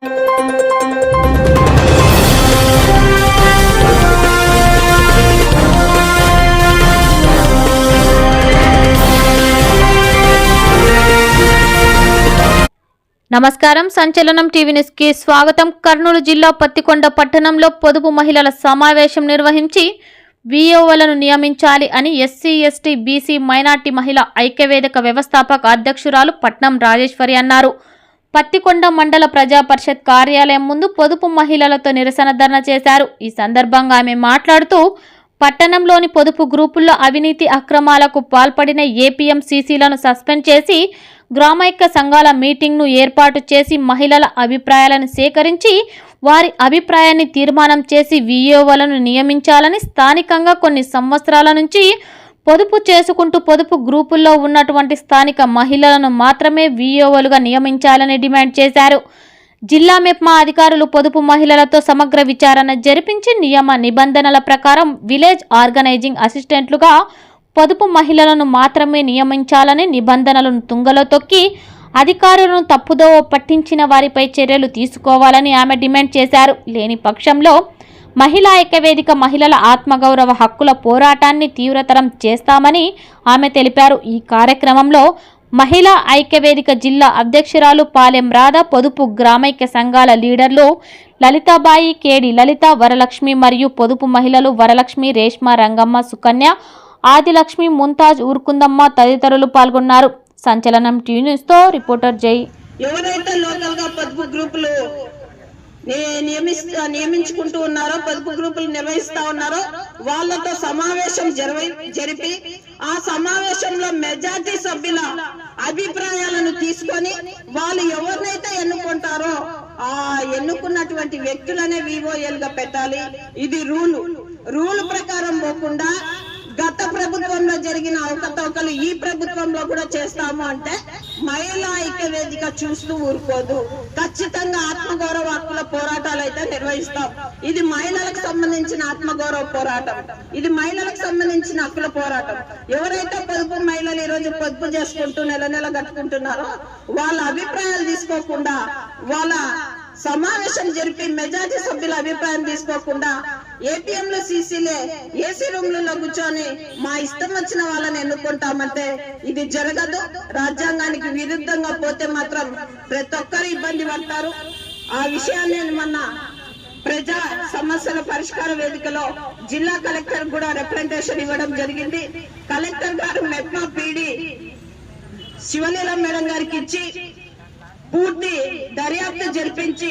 నమస్కారం. సంచలనం TV news కి స్వాగతం. కర్నూలు జిల్లా పత్తికొండ పట్టణంలో పొదుపు మహిళల సమావేశం నిర్వహించి విఓలను నియమించాలి అని ఎస్సీ ఎస్టీ బీసీ మైనార్టీ మహిళా ఐక్యవేదిక వ్యవస్థాపక అధ్యక్షురాలు పట్నం రాజేశ్వరి అన్నారు. పత్తికొండ మండల ప్రజా పరిషత్ కార్యాలయం ముందు పొదుపు మహిళలతో నిరసన ధర్నా చేశారు. ఈ సందర్భంగా ఆమె మాట్లాడుతూ పట్టణంలోని పొదుపు గ్రూపుల్లో అవినీతి అక్రమాలకు పాల్పడిన ఏపీఎంసీసీలను సస్పెండ్ చేసి గ్రామైక్య సంఘాల మీటింగ్ను ఏర్పాటు చేసి మహిళల అభిప్రాయాలను సేకరించి వారి అభిప్రాయాన్ని తీర్మానం చేసి విఓలను నియమించాలని, స్థానికంగా కొన్ని సంవత్సరాల నుంచి పొదుపు చేసుకుంటూ పొదుపు గ్రూపుల్లో ఉన్నటువంటి స్థానిక మహిళలను మాత్రమే విఓలుగా నియమించాలని డిమాండ్ చేశారు. జిల్లా మెప్మా అధికారులు పొదుపు మహిళలతో సమగ్ర విచారణ జరిపించి నియమ నిబంధనల ప్రకారం విలేజ్ ఆర్గనైజింగ్ అసిస్టెంట్లుగా పొదుపు మహిళలను మాత్రమే నియమించాలని నిబంధనలను తుంగలో తొక్కి అధికారులను తప్పుదోవ పట్టించిన వారిపై చర్యలు తీసుకోవాలని ఆమె డిమాండ్ చేశారు. లేని పక్షంలో మహిళా ఐక్యవేదిక మహిళల ఆత్మగౌరవ హక్కుల పోరాటాన్ని తీవ్రతరం చేస్తామని ఆమె తెలిపారు. ఈ కార్యక్రమంలో మహిళా ఐక్యవేదిక జిల్లా అధ్యక్షురాలు పాలెం రాధ, పొదుపు గ్రామైక్య సంఘాల లీడర్లు లలితాబాయి, కేడి లలిత, వరలక్ష్మి మరియు పొదుపు మహిళలు వరలక్ష్మి, రేష్మ, రంగమ్మ, సుకన్య, ఆదిలక్ష్మి, ముంతాజ్, ఊరుకుందమ్మ తదితరులు పాల్గొన్నారు. సంచలనం టీవీ న్యూస్ తో రిపోర్టర్ జై. ఎవరైతే లోకల్ గా పొదుపు గ్రూపులు నియమించుకుంటూ ఉన్నారో, పొదుపు గ్రూపులు నిర్వహిస్తా ఉన్నారో వాళ్ళతో సమావేశం జరిపి ఆ సమావేశంలో మెజార్టీ సభ్యుల అభిప్రాయాలను తీసుకొని వాళ్ళు ఎవరినైతే ఎన్నుకుంటారో ఆ ఎన్నుకున్నటువంటి వ్యక్తులనే విఓఎల్ గా పెట్టాలి. ఇది రూల్ ప్రకారం పోకుండా గత ప్రభుత్వంలో జరిగిన అవకతవకలు ఈ ప్రభుత్వంలో కూడా చేస్తాము అంటే మహిళా ఐక్యవేదిక చూస్తూ ఊరుకోదు. ఖచ్చితంగా ఆత్మగౌరవ హక్కుల పోరాటాలు అయితే నిర్వహిస్తాం. ఇది మహిళలకు సంబంధించిన ఆత్మగౌరవ పోరాటం, ఇది మహిళలకు సంబంధించిన హక్కుల పోరాటం. ఎవరైతే పొదుపు మహిళలు ఈ రోజు పొదుపు చేసుకుంటూ నెల నెల కట్టుకుంటున్నారో వాళ్ళ అభిప్రాయాలు తీసుకోకుండా, వాళ్ళ సమావేశం జరిపి మెజార్టీ సభ్యుల అభిప్రాయం తీసుకోకుండా ఏపీఎంలు సీసీలే ఏసీ రూమ్లలో కూర్చొని మా ఇష్టం వచ్చిన వాళ్ళని ఎన్నుకుంటామంటే ఇది జరగదు. రాజ్యాంగానికి విరుద్ధంగా పోతే మాత్రం ప్రతి ఒక్కరు ఇబ్బంది పడతారు. ఆ విషయాన్ని మొన్న ప్రజా సమస్యల పరిష్కార వేదికలో జిల్లా కలెక్టర్ కూడా రిప్రజెంటేషన్ ఇవ్వడం జరిగింది. కలెక్టర్ గారు మెప్మా పీడి శివలీల మేడం గారికి ఇచ్చి పూర్తి దర్యాప్తు జరిపించి